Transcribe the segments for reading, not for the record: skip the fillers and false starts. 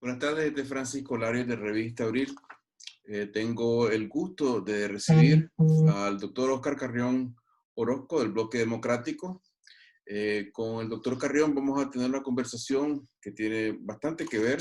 Buenas tardes, de Francisco Larios de Revista Abril. Tengo el gusto de recibir al doctor Oscar Carrión Orozco del Bloque Democrático. Con el doctor Carrión vamos a tener una conversación que tiene bastante que ver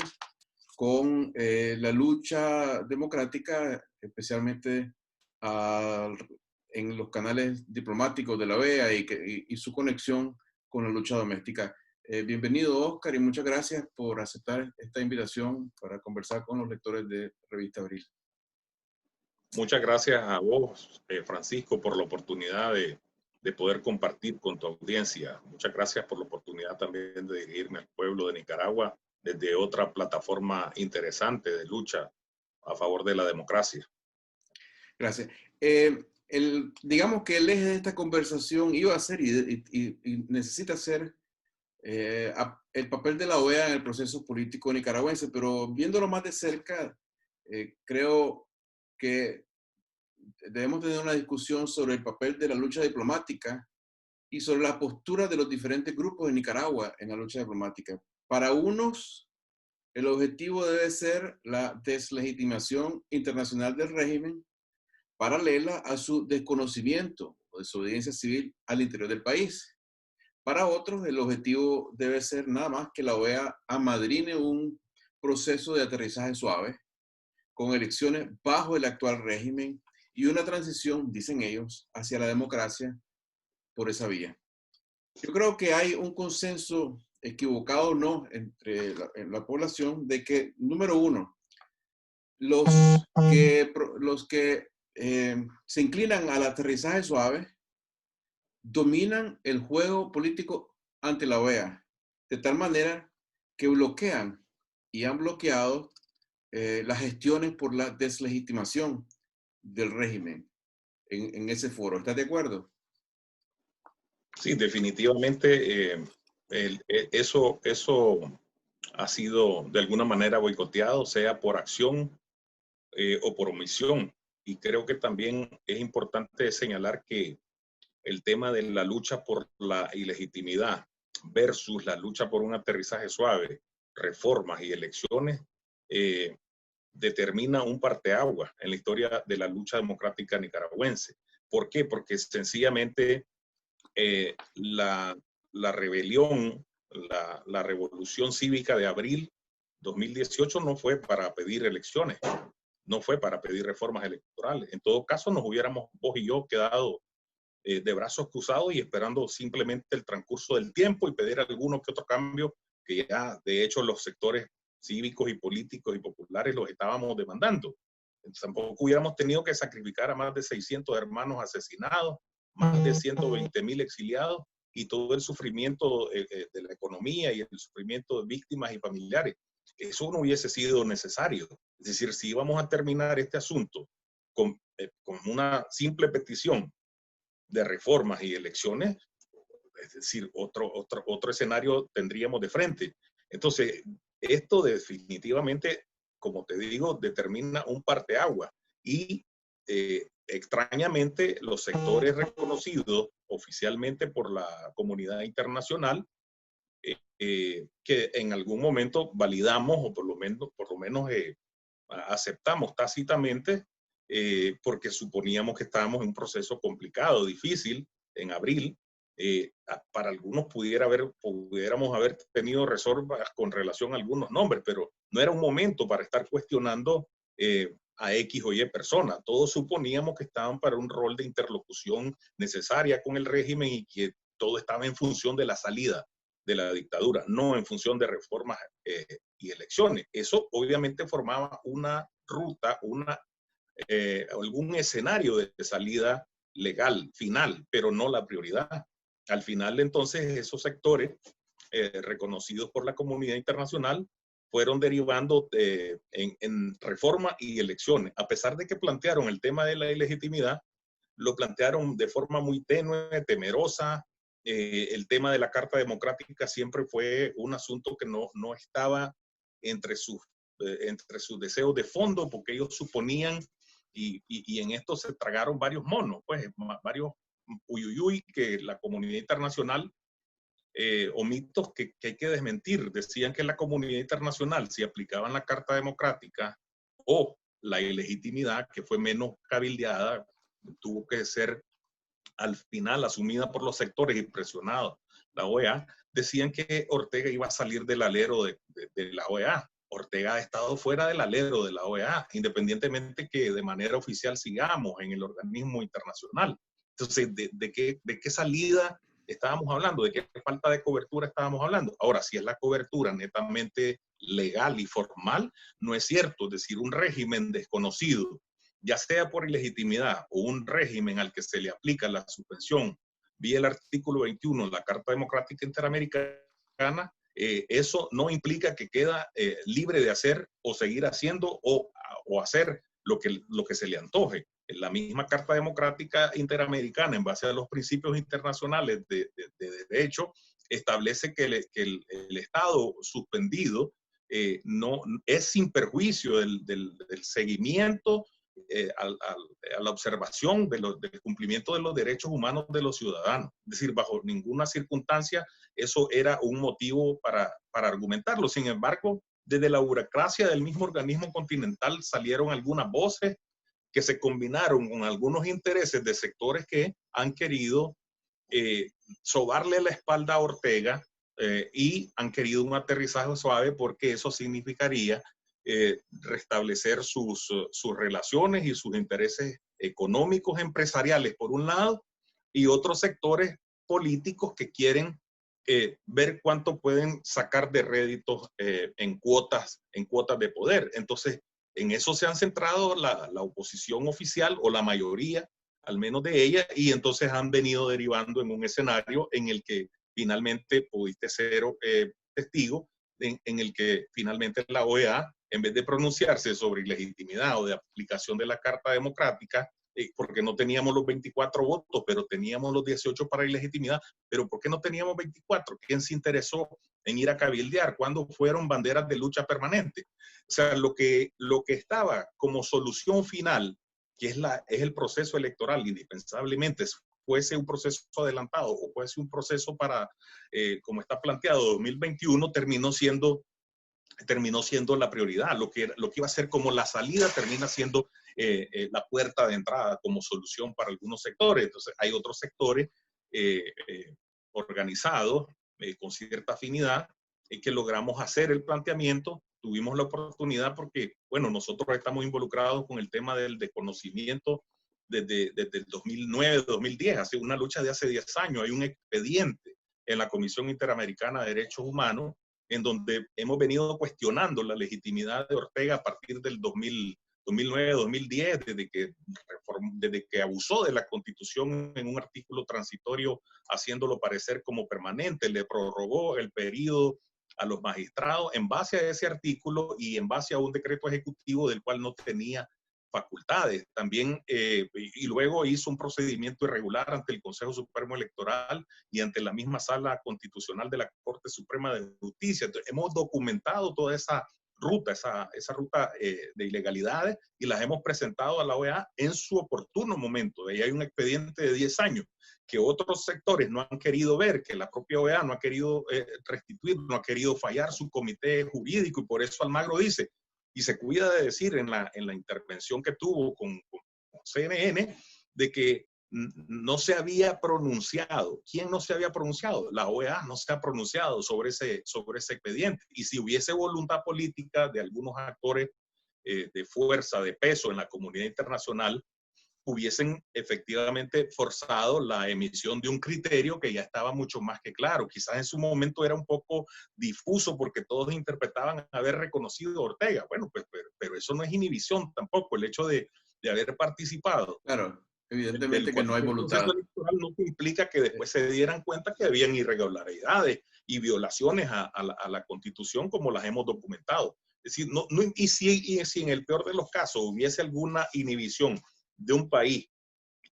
con la lucha democrática, especialmente en los canales diplomáticos de la OEA y su conexión con la lucha doméstica. Bienvenido, Oscar, y muchas gracias por aceptar esta invitación para conversar con los lectores de Revista Abril. Muchas gracias a vos, Francisco, por la oportunidad de poder compartir con tu audiencia. Muchas gracias por la oportunidad también de dirigirme al pueblo de Nicaragua desde otra plataforma interesante de lucha a favor de la democracia. Gracias. Digamos que el eje de esta conversación iba a ser y necesita ser el papel de la OEA en el proceso político nicaragüense, pero viéndolo más de cerca, creo que debemos tener una discusión sobre el papel de la lucha diplomática y sobre la postura de los diferentes grupos de Nicaragua en la lucha diplomática. Para unos, el objetivo debe ser la deslegitimación internacional del régimen paralela a su desconocimiento o desobediencia civil al interior del país. Para otros, el objetivo debe ser nada más que la OEA amadrine un proceso de aterrizaje suave con elecciones bajo el actual régimen y una transición, dicen ellos, hacia la democracia por esa vía. Yo creo que hay un consenso, equivocado o no, entre la población de que, número uno, los que se inclinan al aterrizaje suave dominan el juego político ante la OEA, de tal manera que bloquean y han bloqueado las gestiones por la deslegitimación del régimen en ese foro. ¿Estás de acuerdo? Sí, definitivamente eso ha sido de alguna manera boicoteado, sea por acción o por omisión. Y creo que también es importante señalar que el tema de la lucha por la ilegitimidad versus la lucha por un aterrizaje suave, reformas y elecciones, determina un parteaguas en la historia de la lucha democrática nicaragüense. ¿Por qué? Porque sencillamente la rebelión, la revolución cívica de abril 2018 no fue para pedir elecciones, no fue para pedir reformas electorales. En todo caso, nos hubiéramos vos y yo quedado de brazos cruzados y esperando simplemente el transcurso del tiempo y pedir alguno que otro cambio que ya de hecho los sectores cívicos y políticos y populares los estábamos demandando. Entonces, tampoco hubiéramos tenido que sacrificar a más de 600 hermanos asesinados, más de 120,000 exiliados y todo el sufrimiento de la economía y el sufrimiento de víctimas y familiares. Eso no hubiese sido necesario. Es decir, si íbamos a terminar este asunto con una simple petición de reformas y elecciones, es decir, otro escenario tendríamos de frente. Entonces, esto definitivamente, como te digo, determina un parteaguas y extrañamente los sectores reconocidos oficialmente por la comunidad internacional que en algún momento validamos o por lo menos aceptamos tácitamente porque suponíamos que estábamos en un proceso complicado, difícil, en abril. Para algunos pudiéramos haber tenido reservas con relación a algunos nombres, pero no era un momento para estar cuestionando a X o Y personas. Todos suponíamos que estaban para un rol de interlocución necesaria con el régimen y que todo estaba en función de la salida de la dictadura, no en función de reformas y elecciones. Eso obviamente formaba una ruta, algún escenario de salida legal final, pero no la prioridad. Al final, entonces, esos sectores reconocidos por la comunidad internacional fueron derivando en reforma y elecciones. A pesar de que plantearon el tema de la ilegitimidad, lo plantearon de forma muy tenue, temerosa. El tema de la Carta Democrática siempre fue un asunto que no estaba entre sus deseos de fondo, porque ellos suponían, y en esto se tragaron varios monos, pues varios uyuyuy que la comunidad internacional o mitos que hay que desmentir. Decían que la comunidad internacional, si aplicaban la Carta Democrática o la ilegitimidad, que fue menos cabildeada, tuvo que ser al final asumida por los sectores y presionado la OEA, decían que Ortega iba a salir del alero de la OEA. Ortega ha estado fuera del alero de la OEA, independientemente que de manera oficial sigamos en el organismo internacional. Entonces, ¿de qué salida estábamos hablando? ¿De qué falta de cobertura estábamos hablando? Ahora, si es la cobertura netamente legal y formal, no es cierto. Es decir, un régimen desconocido, ya sea por ilegitimidad o un régimen al que se le aplica la suspensión vía el artículo 21 de la Carta Democrática Interamericana, eso no implica que queda libre de hacer o seguir haciendo o hacer lo que se le antoje. En la misma Carta Democrática Interamericana, en base a los principios internacionales de derecho, establece que el Estado suspendido no es sin perjuicio del seguimiento a la observación del cumplimiento de los derechos humanos de los ciudadanos. Es decir, bajo ninguna circunstancia eso era un motivo para argumentarlo. Sin embargo, desde la burocracia del mismo organismo continental salieron algunas voces que se combinaron con algunos intereses de sectores que han querido sobarle la espalda a Ortega y han querido un aterrizaje suave porque eso significaría restablecer sus relaciones y sus intereses económicos, empresariales, por un lado, y otros sectores políticos que quieren ver cuánto pueden sacar de réditos en cuotas de poder. Entonces, en eso se han centrado la oposición oficial o la mayoría, al menos de ella, y entonces han venido derivando en un escenario en el que finalmente pudiste ser testigo, en el que finalmente la OEA, en vez de pronunciarse sobre ilegitimidad o de aplicación de la Carta Democrática, porque no teníamos los 24 votos, pero teníamos los 18 para ilegitimidad, pero ¿por qué no teníamos 24? ¿Quién se interesó en ir a cabildear? ¿Cuándo fueron banderas de lucha permanente? O sea, lo que estaba como solución final, que es el proceso electoral, indispensablemente, fuese un proceso adelantado o fuese un proceso para, como está planteado, 2021, terminó siendo la prioridad. Lo que iba a ser como la salida termina siendo la puerta de entrada como solución para algunos sectores. Entonces hay otros sectores organizados con cierta afinidad que logramos hacer el planteamiento. Tuvimos la oportunidad porque, bueno, nosotros estamos involucrados con el tema del desconocimiento desde el 2009, 2010, hace una lucha de hace 10 años. Hay un expediente en la Comisión Interamericana de Derechos Humanos en donde hemos venido cuestionando la legitimidad de Ortega a partir del 2009-2010, desde que abusó de la Constitución en un artículo transitorio, haciéndolo parecer como permanente, le prorrogó el periodo a los magistrados en base a ese artículo y en base a un decreto ejecutivo del cual no tenía facultades. También, y luego hizo un procedimiento irregular ante el Consejo Supremo Electoral y ante la misma Sala Constitucional de la Corte Suprema de Justicia. Entonces, hemos documentado toda esa ruta, esa ruta de ilegalidades, y las hemos presentado a la OEA en su oportuno momento. Ahí hay un expediente de 10 años que otros sectores no han querido ver, que la propia OEA no ha querido restituir, no ha querido fallar su comité jurídico, y por eso Almagro dice, y se cuida de decir en la intervención que tuvo con CNN, de que no se había pronunciado. ¿Quién no se había pronunciado? La OEA no se ha pronunciado sobre ese expediente. Y si hubiese voluntad política de algunos actores de fuerza, de peso en la comunidad internacional, hubiesen efectivamente forzado la emisión de un criterio que ya estaba mucho más que claro. Quizás en su momento era un poco difuso porque todos interpretaban haber reconocido a Ortega. Bueno, pues, pero eso no es inhibición tampoco, el hecho de haber participado. Claro, evidentemente que no hay voluntad. El proceso electoral no implica que después se dieran cuenta que habían irregularidades y violaciones a la Constitución como las hemos documentado. Es decir, y si en el peor de los casos hubiese alguna inhibición de un país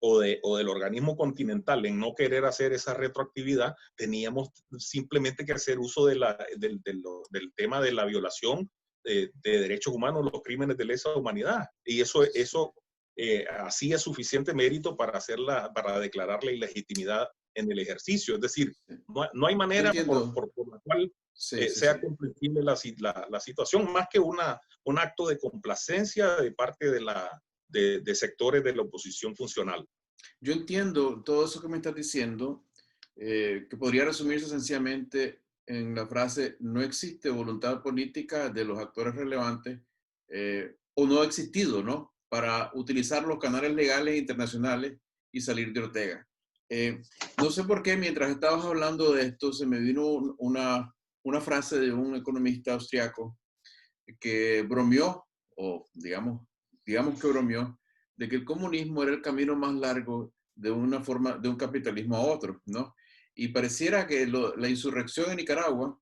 o del organismo continental en no querer hacer esa retroactividad, teníamos simplemente que hacer uso del tema de la violación de derechos humanos, los crímenes de lesa humanidad. Y eso hacía suficiente mérito para declarar la ilegitimidad en el ejercicio. Es decir, Sí. no hay Yo manera entiendo. por la cual Sí, sí, sea sí. comprensible la situación, más que un acto de complacencia de parte de sectores de la oposición funcional. Yo entiendo todo eso que me estás diciendo, que podría resumirse sencillamente en la frase: no existe voluntad política de los actores relevantes, o no ha existido, ¿no? Para utilizar los canales legales internacionales y salir de Ortega. Eh, no sé por qué, mientras estabas hablando de esto, se me vino una frase de un economista austriaco que bromeó, o digamos que bromeó, de que el comunismo era el camino más largo de una forma, de un capitalismo a otro, ¿no? Y pareciera que la insurrección en Nicaragua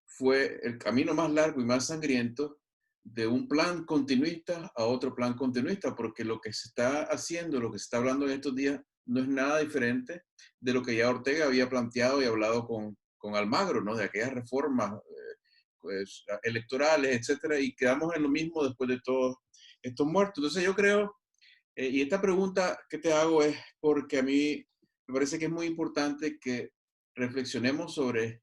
fue el camino más largo y más sangriento de un plan continuista a otro plan continuista, porque lo que se está haciendo, lo que se está hablando en estos días, no es nada diferente de lo que ya Ortega había planteado y hablado con Almagro, ¿no? De aquellas reformas pues, electorales, etcétera, y quedamos en lo mismo después de todos estos muertos. Entonces yo creo, y esta pregunta que te hago es porque a mí me parece que es muy importante que reflexionemos sobre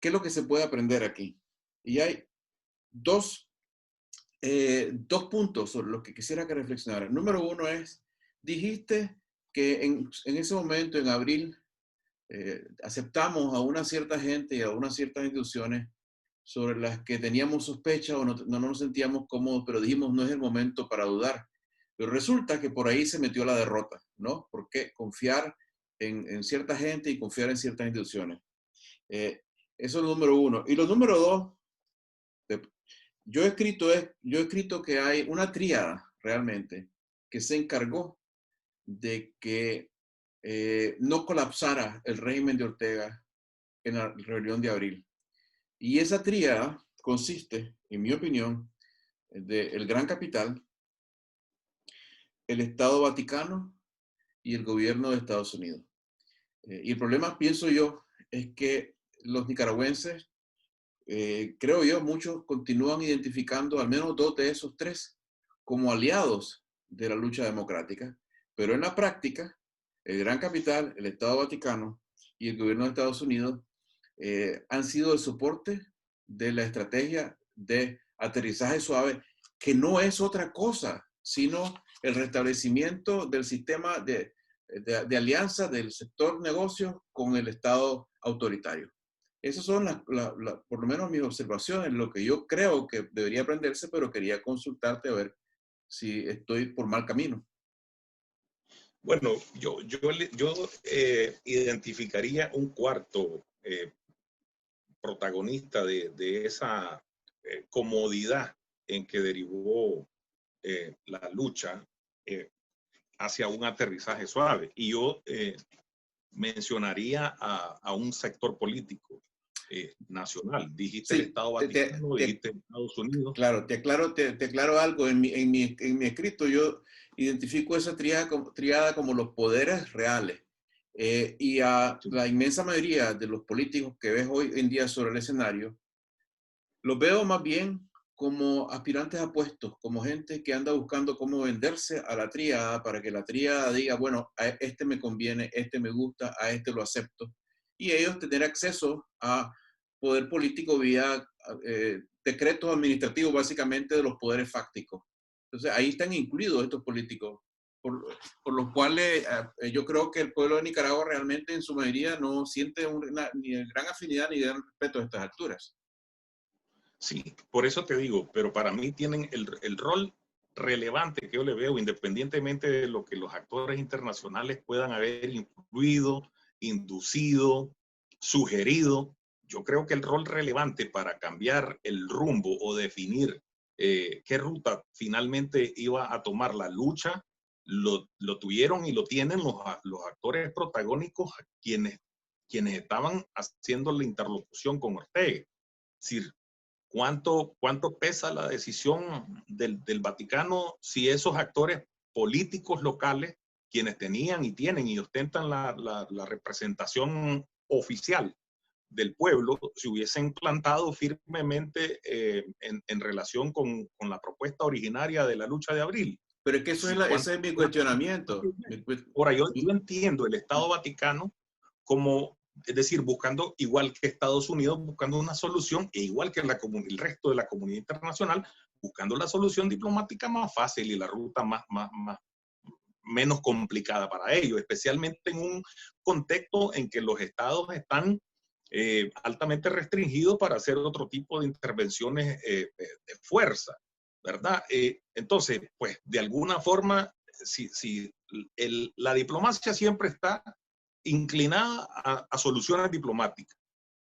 qué es lo que se puede aprender aquí. Y hay dos, dos puntos sobre los que quisiera que reflexionaran. Número uno es, dijiste que en ese momento, en abril, aceptamos a una cierta gente y a unas ciertas instituciones sobre las que teníamos sospecha o no nos sentíamos cómodos, pero dijimos no es el momento para dudar. Pero resulta que por ahí se metió la derrota, ¿no? Porque confiar en cierta gente y confiar en ciertas instituciones. Eh, Eso es lo número uno. Y lo número dos, yo he escrito que hay una tríada realmente que se encargó de que no colapsara el régimen de Ortega en la rebelión de abril. Y esa tríada consiste, en mi opinión, del Gran Capital, el Estado Vaticano y el gobierno de Estados Unidos. Y el problema, pienso yo, es que los nicaragüenses, creo yo, muchos continúan identificando al menos dos de esos tres como aliados de la lucha democrática, pero en la práctica, el Gran Capital, el Estado Vaticano y el gobierno de Estados Unidos han sido el soporte de la estrategia de aterrizaje suave, que no es otra cosa, sino el restablecimiento del sistema de alianza del sector negocio con el Estado autoritario. Esas son por lo menos mis observaciones, lo que yo creo que debería aprenderse, pero quería consultarte a ver si estoy por mal camino. Bueno, yo identificaría un cuarto protagonista de esa comodidad en que derivó la lucha eh, hacia un aterrizaje suave. Y yo mencionaría a un sector político nacional. Dijiste el Sí, Estado Vaticano, dijiste Estados Unidos. claro, te aclaro algo. En mi escrito yo identifico esa triada como los poderes reales. Y a Sí. la inmensa mayoría de los políticos que ves hoy en día sobre el escenario, los veo más bien como aspirantes a puestos, como gente que anda buscando cómo venderse a la tríada para que la tríada diga, bueno, a este me conviene, este me gusta, a este lo acepto. Y ellos tener acceso a poder político vía decretos administrativos, básicamente de los poderes fácticos. Entonces ahí están incluidos estos políticos, por, por los cuales yo creo que el pueblo de Nicaragua realmente en su mayoría no siente ni gran afinidad ni gran respeto a estas alturas. Sí, por eso te digo, pero para mí tienen el rol relevante que yo le veo, independientemente de lo que los actores internacionales puedan haber influido, inducido, sugerido. Yo creo que el rol relevante para cambiar el rumbo o definir qué ruta finalmente iba a tomar la lucha, lo tuvieron y lo tienen los actores protagónicos quienes estaban haciendo la interlocución con Ortega. Es decir, ¿cuánto pesa la decisión del Vaticano si esos actores políticos locales, quienes tenían y tienen y ostentan la representación oficial del pueblo, se hubiesen plantado firmemente en relación con la propuesta originaria de la lucha de abril? Pero es que Si, ese es mi cuestionamiento. Ahora, yo entiendo el Estado Vaticano es decir, buscando, igual que Estados Unidos, buscando una solución, e igual que el resto de la comunidad internacional, buscando la solución diplomática más fácil y la ruta menos complicada para ellos, especialmente en un contexto en que los estados están altamente restringidos para hacer otro tipo de intervenciones de fuerza, ¿verdad? Entonces, pues, de alguna forma, si la diplomacia siempre está inclinada a soluciones diplomáticas,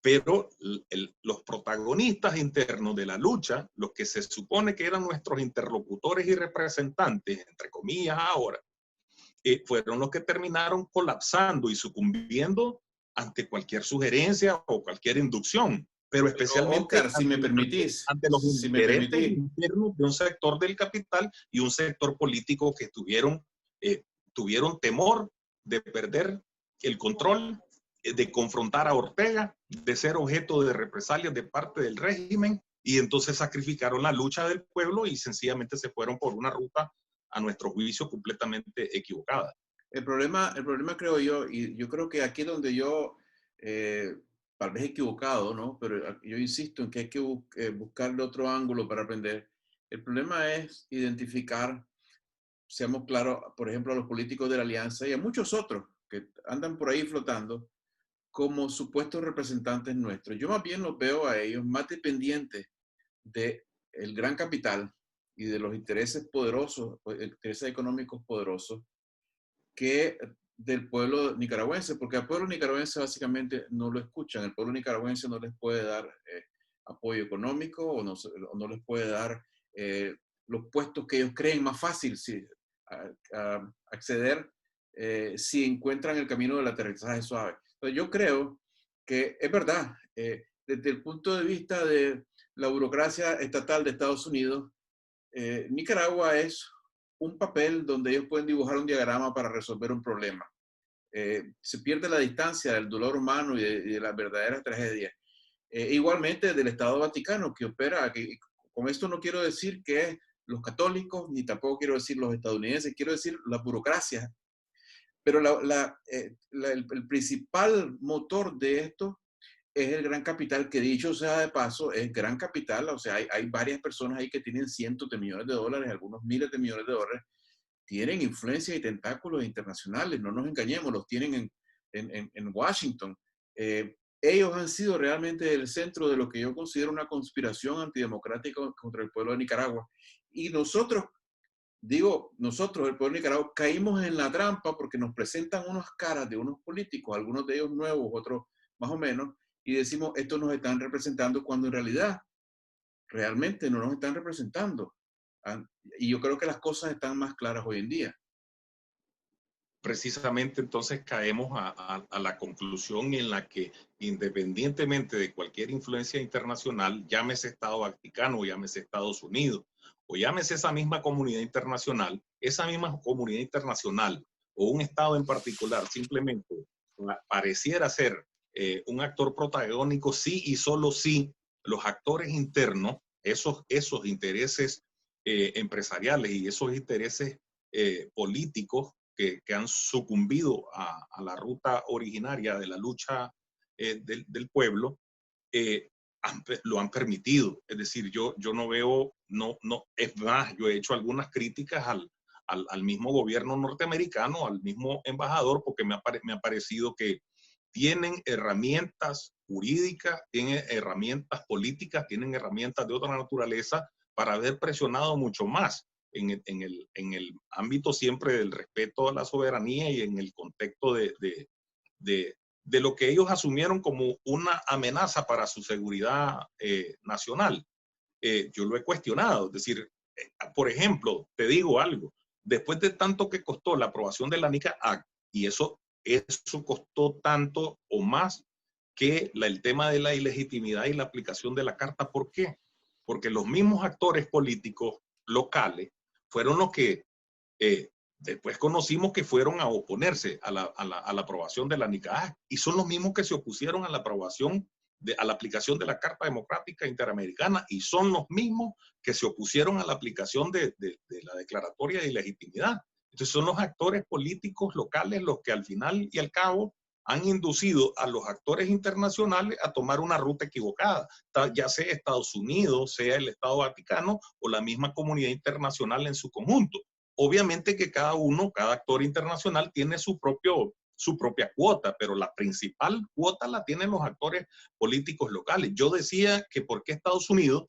pero los protagonistas internos de la lucha, los que se supone que eran nuestros interlocutores y representantes, entre comillas ahora, fueron los que terminaron colapsando y sucumbiendo ante cualquier sugerencia o cualquier inducción, pero especialmente Oscar, si me permitís, ante los si me intereses permitís. internos de un sector del capital y un sector político que tuvieron temor de perder el control, de confrontar a Ortega, de ser objeto de represalias de parte del régimen, y entonces sacrificaron la lucha del pueblo y sencillamente se fueron por una ruta, a nuestro juicio, completamente equivocada. El problema creo yo, y yo creo que aquí es donde yo, tal vez equivocado, ¿no? Pero yo insisto en que hay que buscarle otro ángulo para aprender. El problema es identificar, seamos claros, por ejemplo, a los políticos de la Alianza y a muchos otros que andan por ahí flotando como supuestos representantes nuestros. Yo más bien los veo a ellos más dependientes del gran capital y de los intereses poderosos, intereses económicos poderosos, que del pueblo nicaragüense, porque al pueblo nicaragüense básicamente no lo escuchan. El pueblo nicaragüense no les puede dar apoyo económico o no les puede dar los puestos que ellos creen más fácil a acceder si encuentran el camino del aterrizaje suave. Entonces yo creo que es verdad, desde el punto de vista de la burocracia estatal de Estados Unidos, Nicaragua es un papel donde ellos pueden dibujar un diagrama para resolver un problema. Se pierde la distancia del dolor humano y de las verdaderas tragedias. Igualmente del Estado Vaticano, que opera, con esto no quiero decir que los católicos, ni tampoco quiero decir los estadounidenses, quiero decir la burocracia. Pero el principal motor de esto es el gran capital, que dicho sea de paso, es gran capital. O sea, hay varias personas ahí que tienen cientos de millones de dólares, algunos miles de millones de dólares, tienen influencia y tentáculos internacionales, no nos engañemos, los tienen en Washington. Ellos han sido realmente el centro de lo que yo considero una conspiración antidemocrática contra el pueblo de Nicaragua. Y nosotros, el pueblo de Nicaragua, caímos en la trampa porque nos presentan unas caras de unos políticos, algunos de ellos nuevos, otros más o menos, y decimos, estos nos están representando cuando en realidad, realmente no nos están representando. Y yo creo que las cosas están más claras hoy en día. Precisamente entonces caemos a la conclusión en la que, independientemente de cualquier influencia internacional, llámese Estado Vaticano, llámese Estados Unidos, o llámese esa misma comunidad internacional o un Estado en particular simplemente pareciera ser un actor protagónico, sí y solo sí los actores internos, esos intereses empresariales y esos intereses políticos que han sucumbido a la ruta originaria de la lucha del pueblo, lo han permitido. Es decir, yo no veo, es más, yo he hecho algunas críticas al mismo gobierno norteamericano, al mismo embajador, porque me ha parecido que tienen herramientas jurídicas, tienen herramientas políticas, tienen herramientas de otra naturaleza para haber presionado mucho más en el ámbito siempre del respeto a la soberanía y en el contexto de lo que ellos asumieron como una amenaza para su seguridad nacional. Yo lo he cuestionado. Es decir, por ejemplo, te digo algo, después de tanto que costó la aprobación de la NICA Act, y eso costó tanto o más que el tema de la ilegitimidad y la aplicación de la Carta. ¿Por qué? Porque los mismos actores políticos locales fueron los que después conocimos que fueron a oponerse a la aprobación de la NICA Act, y son los mismos que se opusieron a la aprobación, a la aplicación de la Carta Democrática Interamericana, y son los mismos que se opusieron a la aplicación de la declaratoria de ilegitimidad. Entonces son los actores políticos locales los que al final y al cabo han inducido a los actores internacionales a tomar una ruta equivocada, ya sea Estados Unidos, sea el Estado Vaticano o la misma comunidad internacional en su conjunto. Obviamente que cada actor internacional tiene su propia cuota, pero la principal cuota la tienen los actores políticos locales. Yo decía que por qué Estados Unidos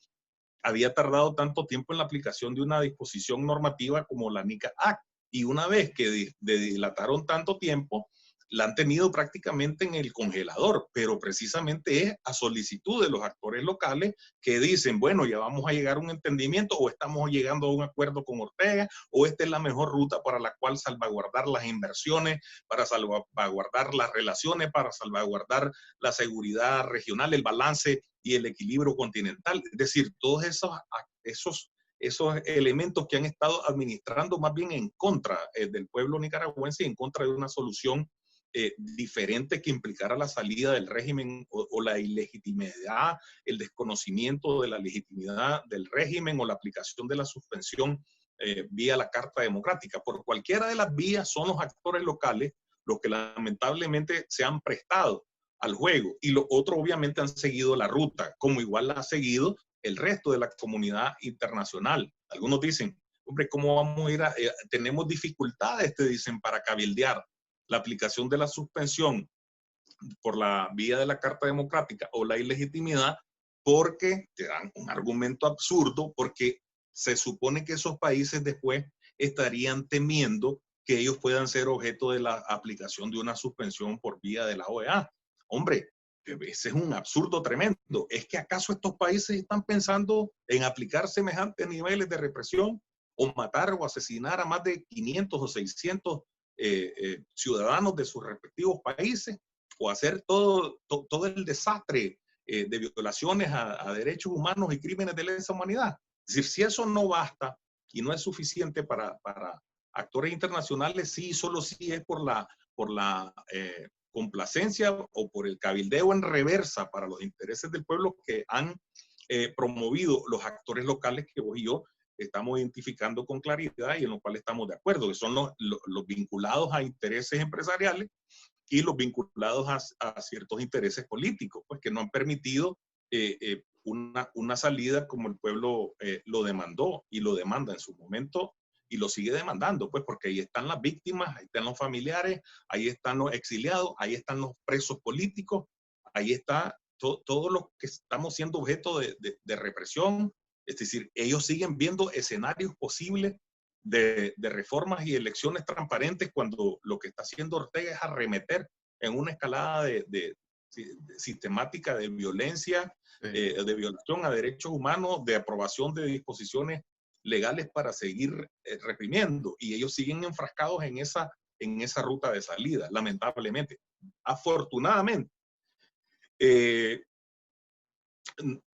había tardado tanto tiempo en la aplicación de una disposición normativa como la NICA Act. Y una vez que dilataron tanto tiempo, la han tenido prácticamente en el congelador, pero precisamente es a solicitud de los actores locales que dicen, bueno, ya vamos a llegar a un entendimiento o estamos llegando a un acuerdo con Ortega o esta es la mejor ruta para la cual salvaguardar las inversiones, para salvaguardar las relaciones, para salvaguardar la seguridad regional, el balance y el equilibrio continental. Es decir, todos esos elementos que han estado administrando más bien en contra del pueblo nicaragüense y en contra de una solución diferente que implicara la salida del régimen o la ilegitimidad, el desconocimiento de la legitimidad del régimen o la aplicación de la suspensión vía la Carta Democrática. Por cualquiera de las vías son los actores locales los que lamentablemente se han prestado al juego y los otros obviamente han seguido la ruta, como igual la ha seguido el resto de la comunidad internacional. Algunos dicen, hombre, ¿cómo vamos a ir a, tenemos dificultades, te dicen, para cabildear la aplicación de la suspensión por la vía de la Carta Democrática o la ilegitimidad, porque te dan un argumento absurdo, porque se supone que esos países después estarían temiendo que ellos puedan ser objeto de la aplicación de una suspensión por vía de la OEA. Hombre, ese es un absurdo tremendo. ¿Es que acaso estos países están pensando en aplicar semejantes niveles de represión o matar o asesinar a más de 500 o 600 ciudadanos de sus respectivos países o hacer todo el desastre de violaciones a derechos humanos y crímenes de lesa humanidad? Es decir, si eso no basta y no es suficiente para actores internacionales, sí, solo sí es por la complacencia o por el cabildeo en reversa para los intereses del pueblo que han promovido los actores locales que vos y yo estamos identificando con claridad y en los cuales estamos de acuerdo, que son los vinculados a intereses empresariales y los vinculados a ciertos intereses políticos, pues que no han permitido una salida como el pueblo lo demandó y lo demanda en su momento y lo sigue demandando, pues porque ahí están las víctimas, ahí están los familiares, ahí están los exiliados, ahí están los presos políticos, ahí está todos los que estamos siendo objeto de represión. Es decir, ellos siguen viendo escenarios posibles de reformas y elecciones transparentes cuando lo que está haciendo Ortega es arremeter en una escalada de sistemática de violencia, de violación a derechos humanos, de aprobación de disposiciones legales para seguir reprimiendo. Y ellos siguen enfrascados en esa ruta de salida, lamentablemente. Afortunadamente,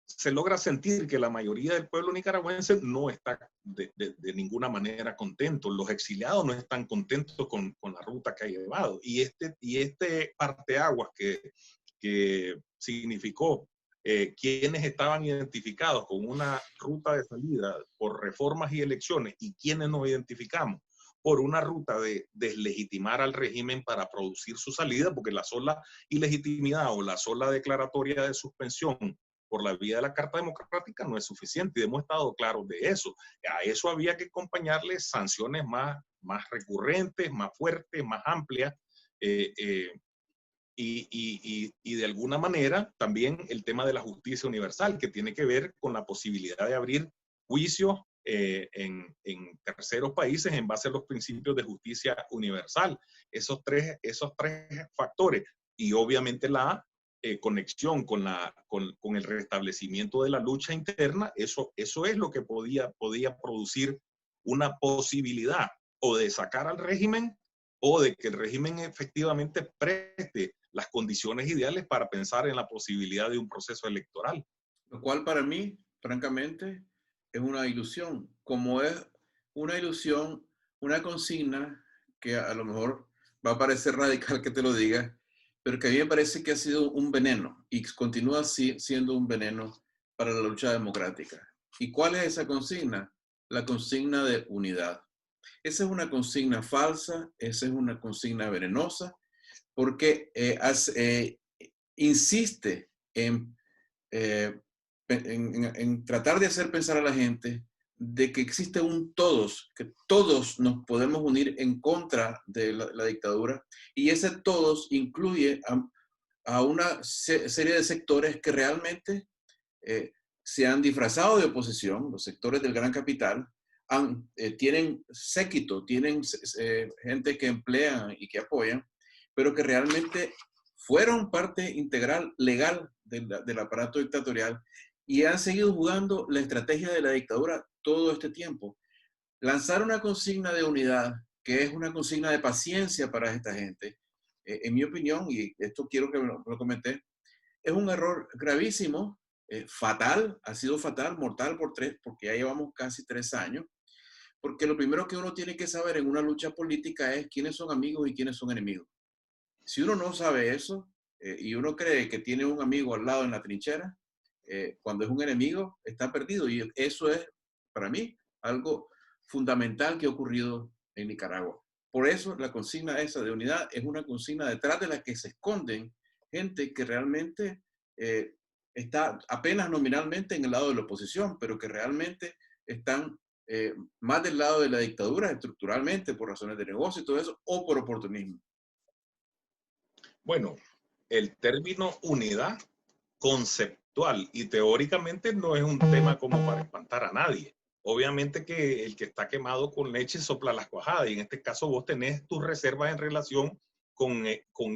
se logra sentir que la mayoría del pueblo nicaragüense no está de ninguna manera contento. Los exiliados no están contentos con la ruta que ha llevado. Y este parteaguas que significó quienes estaban identificados con una ruta de salida por reformas y elecciones y quienes nos identificamos por una ruta de deslegitimar al régimen para producir su salida, porque la sola ilegitimidad o la sola declaratoria de suspensión por la vía de la Carta Democrática no es suficiente y hemos estado claros de eso. A eso había que acompañarle sanciones más recurrentes, más fuertes, más amplias, y de alguna manera también el tema de la justicia universal, que tiene que ver con la posibilidad de abrir juicios en terceros países en base a los principios de justicia universal. Esos tres factores y obviamente la conexión con el restablecimiento de la lucha interna, eso es lo que podía producir una posibilidad o de sacar al régimen o de que el régimen efectivamente preste las condiciones ideales para pensar en la posibilidad de un proceso electoral. Lo cual para mí, francamente, es una ilusión. Como es una ilusión, una consigna que a lo mejor va a parecer radical que te lo diga, pero que a mí me parece que ha sido un veneno y continúa así siendo un veneno para la lucha democrática. ¿Y cuál es esa consigna? La consigna de unidad. Esa es una consigna falsa, esa es una consigna venenosa, porque insiste eh, en tratar de hacer pensar a la gente de que existe un todos, que todos nos podemos unir en contra de la dictadura, y ese todos incluye a una serie de sectores que realmente eh, se han disfrazado de oposición, los sectores del gran capital, tienen séquito, tienen gente que emplean y que apoyan, pero que realmente fueron parte integral, legal del aparato dictatorial y han seguido jugando la estrategia de la dictadura todo este tiempo. Lanzar una consigna de unidad, que es una consigna de paciencia para esta gente, en mi opinión, y esto quiero que lo comenté, es un error gravísimo, fatal, ha sido fatal, mortal porque ya llevamos casi 3 años, porque lo primero que uno tiene que saber en una lucha política es quiénes son amigos y quiénes son enemigos. Si uno no sabe eso y uno cree que tiene un amigo al lado en la trinchera, cuando es un enemigo está perdido. Y eso es, para mí, algo fundamental que ha ocurrido en Nicaragua. Por eso la consigna esa de unidad es una consigna detrás de la que se esconden gente que realmente está apenas nominalmente en el lado de la oposición, pero que realmente están más del lado de la dictadura estructuralmente por razones de negocio y todo eso, o por oportunismo. Bueno, el término unidad conceptual y teóricamente no es un tema como para espantar a nadie. Obviamente que el que está quemado con leche sopla las cuajadas y en este caso vos tenés tus reservas en relación con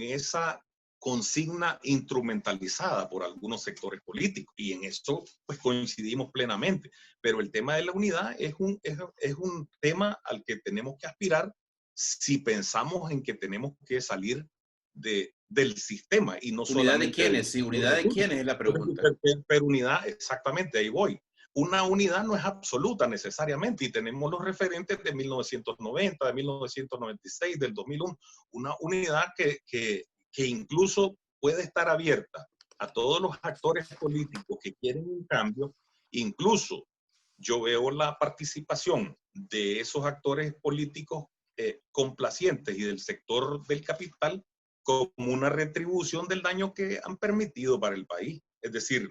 esa consigna instrumentalizada por algunos sectores políticos y en esto pues coincidimos plenamente, pero el tema de la unidad es un tema al que tenemos que aspirar si pensamos en que tenemos que salir del sistema y no ¿Unidad de solamente del quiénes? Sí, sector unidad de república. quiénes es la pregunta. Pero unidad, exactamente, ahí voy. Una unidad no es absoluta necesariamente y tenemos los referentes de 1990, de 1996, del 2001. Una unidad que incluso puede estar abierta a todos los actores políticos que quieren un cambio. Incluso yo veo la participación de esos actores políticos complacientes y del sector del capital como una retribución del daño que han permitido para el país. Es decir,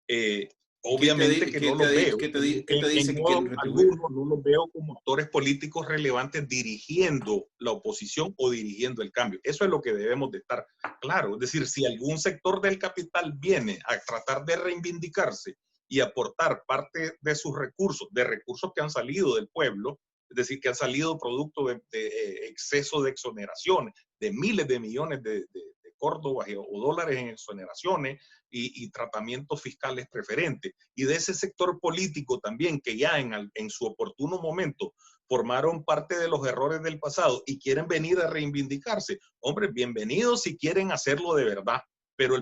eh, ¿Y quién obviamente que no los veo, qué te dice en que modo quieren retribuir? alguno no los veo como actores políticos relevantes dirigiendo la oposición o dirigiendo el cambio. Eso es lo que debemos de estar claro. Es decir, si algún sector del capital viene a tratar de reivindicarse y aportar parte de sus recursos, de recursos que han salido del pueblo, es decir, que han salido producto de exceso de exoneraciones, de miles de millones de córdobas o dólares en exoneraciones y tratamientos fiscales preferentes. Y de ese sector político también que ya en su oportuno momento formaron parte de los errores del pasado y quieren venir a reivindicarse. Hombre, bienvenidos si quieren hacerlo de verdad. Pero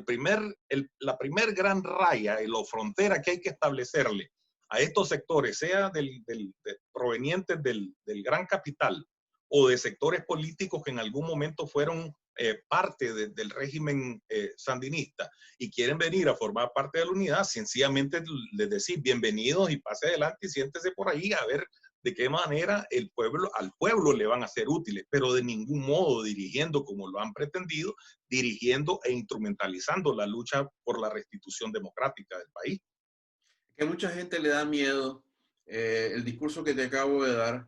la primer gran raya y la frontera que hay que establecerle a estos sectores, sea provenientes del gran capital o de sectores políticos que en algún momento fueron parte del régimen sandinista y quieren venir a formar parte de la unidad, sencillamente les decir bienvenidos y pase adelante y siéntese por ahí a ver de qué manera al pueblo le van a ser útiles, pero de ningún modo dirigiendo como lo han pretendido, dirigiendo e instrumentalizando la lucha por la restitución democrática del país. Que mucha gente le da miedo el discurso que te acabo de dar,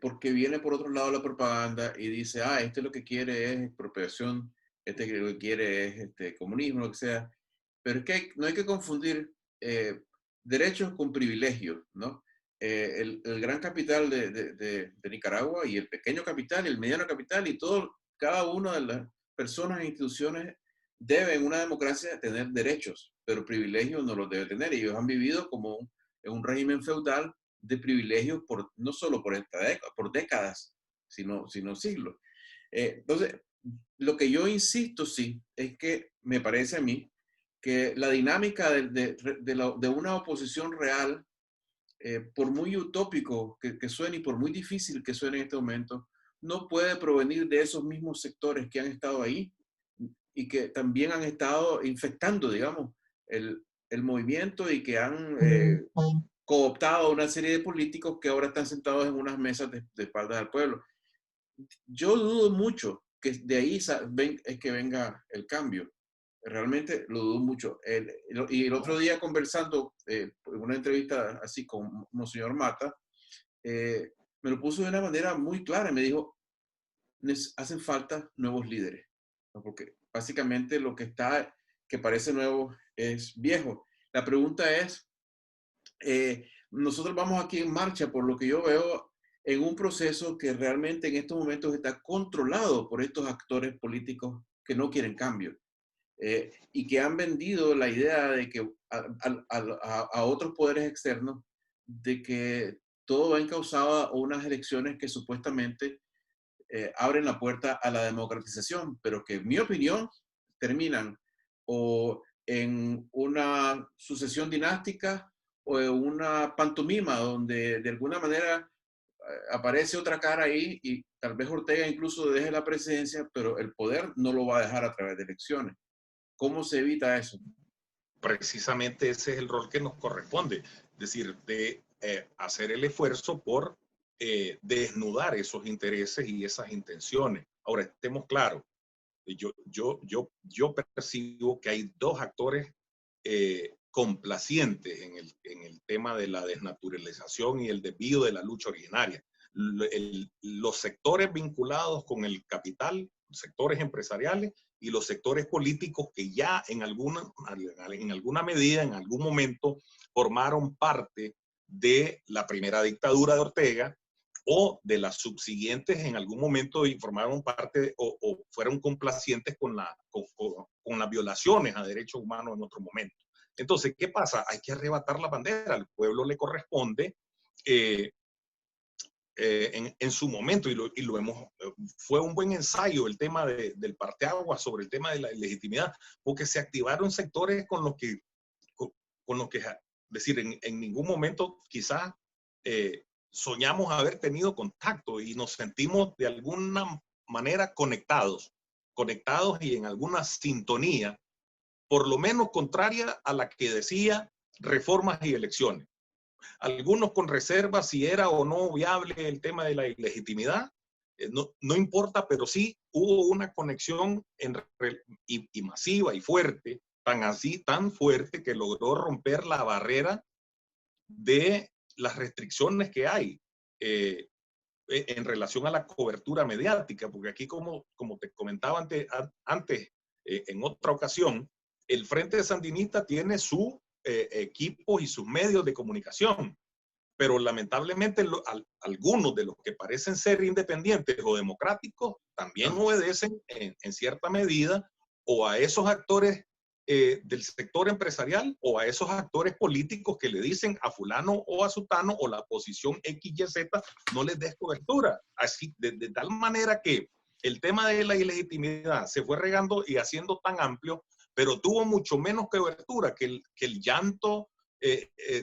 porque viene por otro lado la propaganda y dice, este lo que quiere es expropiación, este lo que quiere es comunismo, lo que sea. Pero es que no hay que confundir derechos con privilegios, ¿no? El gran capital de Nicaragua y el pequeño capital y el mediano capital y cada una de las personas e instituciones debe en una democracia tener derechos, pero privilegios no los debe tener. Ellos han vivido como en un régimen feudal de privilegios no solo por décadas, sino siglos. Entonces, lo que yo insisto, sí, es que me parece a mí que la dinámica de una oposición real, por muy utópico que suene y por muy difícil que suene en este momento, no puede provenir de esos mismos sectores que han estado ahí y que también han estado infectando, digamos, el movimiento y que han cooptado a una serie de políticos que ahora están sentados en unas mesas de espaldas al pueblo. Yo dudo mucho que de ahí es que venga el cambio. Realmente lo dudo mucho. Y el otro día conversando, en una entrevista así con Monseñor Mata, me lo puso de una manera muy clara. Me dijo, hacen falta nuevos líderes, ¿no? Porque básicamente lo que está, que parece nuevo, es viejo. La pregunta es, nosotros vamos aquí en marcha, por lo que yo veo, en un proceso que realmente en estos momentos está controlado por estos actores políticos que no quieren cambio, y que han vendido la idea de que a otros poderes externos de que todo va encauzado a unas elecciones que supuestamente abren la puerta a la democratización, pero que en mi opinión terminan o en una sucesión dinástica o en una pantomima donde de alguna manera aparece otra cara ahí y tal vez Ortega incluso deje la presidencia, pero el poder no lo va a dejar a través de elecciones. ¿Cómo se evita eso? Precisamente ese es el rol que nos corresponde, es decir, de hacer el esfuerzo por desnudar esos intereses y esas intenciones. Ahora, estemos claros, yo percibo que hay dos actores complacientes en el tema de la desnaturalización y el desvío de la lucha originaria. Los sectores vinculados con el capital, sectores empresariales y los sectores políticos que ya en alguna medida, en algún momento, formaron parte de la primera dictadura de Ortega o de las subsiguientes en algún momento y formaron parte o fueron complacientes con las violaciones a derechos humanos en otro momento. Entonces, ¿qué pasa? Hay que arrebatar la bandera, al pueblo le corresponde en su momento, fue un buen ensayo el tema del parteaguas sobre el tema de la legitimidad, porque se activaron sectores con los que, decir, en ningún momento quizás soñamos haber tenido contacto y nos sentimos de alguna manera conectados y en alguna sintonía, por lo menos contraria a la que decía reformas y elecciones. Algunos con reservas si era o no viable el tema de la ilegitimidad, no importa, pero sí hubo una conexión y masiva y fuerte, tan fuerte que logró romper la barrera de las restricciones que hay en relación a la cobertura mediática, porque aquí como te comentaba antes en otra ocasión, el Frente Sandinista tiene su equipos y sus medios de comunicación, pero lamentablemente algunos de los que parecen ser independientes o democráticos también obedecen en cierta medida o a esos actores del sector empresarial o a esos actores políticos que le dicen a fulano o a sutano o la posición X, Y, Z no les des cobertura. Así, de tal manera que el tema de la ilegitimidad se fue regando y haciendo tan amplio, pero tuvo mucho menos cobertura que el llanto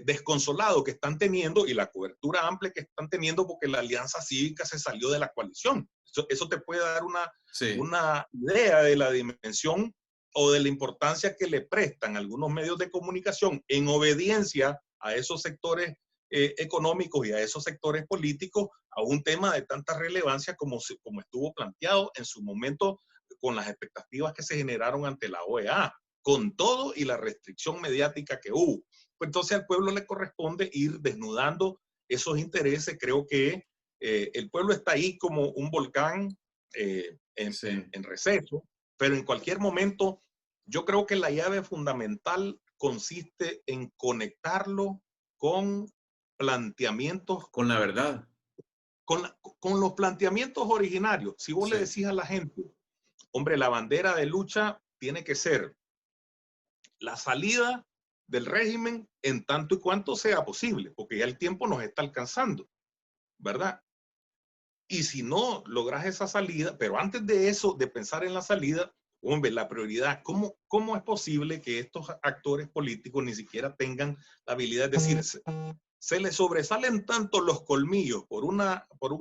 desconsolado que están teniendo y la cobertura amplia que están teniendo porque la Alianza Cívica se salió de la coalición. Eso te puede dar una idea de la dimensión o de la importancia que le prestan algunos medios de comunicación en obediencia a esos sectores económicos y a esos sectores políticos a un tema de tanta relevancia como estuvo planteado en su momento con las expectativas que se generaron ante la OEA, con todo y la restricción mediática que hubo. Pues entonces al pueblo le corresponde ir desnudando esos intereses. Creo que el pueblo está ahí como un volcán en receso, pero en cualquier momento yo creo que la llave fundamental consiste en conectarlo con planteamientos. Con la verdad. Con los planteamientos originarios. Si vos le decís a la gente, hombre, la bandera de lucha tiene que ser la salida del régimen en tanto y cuanto sea posible, porque ya el tiempo nos está alcanzando, ¿verdad? Y si no logras esa salida, pero antes de eso, de pensar en la salida, hombre, la prioridad, ¿cómo es posible que estos actores políticos ni siquiera tengan la habilidad de decir, se les sobresalen tanto los colmillos por un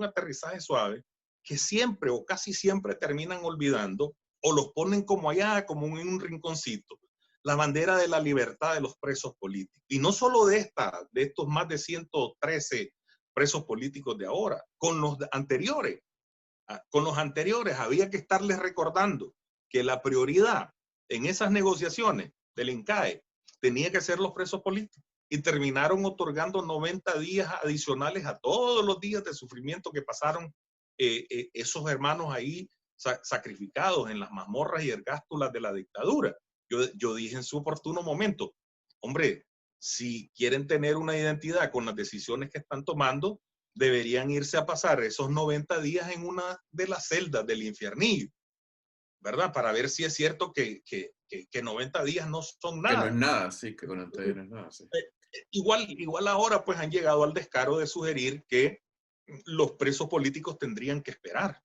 aterrizaje suave, que siempre o casi siempre terminan olvidando o los ponen como allá, como en un rinconcito, la bandera de la libertad de los presos políticos. Y no solo de estos más de 113 presos políticos de ahora, con los anteriores. Con los anteriores había que estarles recordando que la prioridad en esas negociaciones del INCAE tenía que ser los presos políticos. Y terminaron otorgando 90 días adicionales a todos los días de sufrimiento que pasaron esos hermanos ahí sacrificados en las mazmorras y ergástulas de la dictadura. Yo dije en su oportuno momento, hombre, si quieren tener una identidad con las decisiones que están tomando, deberían irse a pasar esos 90 días en una de las celdas del infiernillo, ¿verdad? Para ver si es cierto que 90 días no son Que no es nada. nada, sí, que 90 días no es nada, sí. Igual ahora pues han llegado al descaro de sugerir que los presos políticos tendrían que esperar.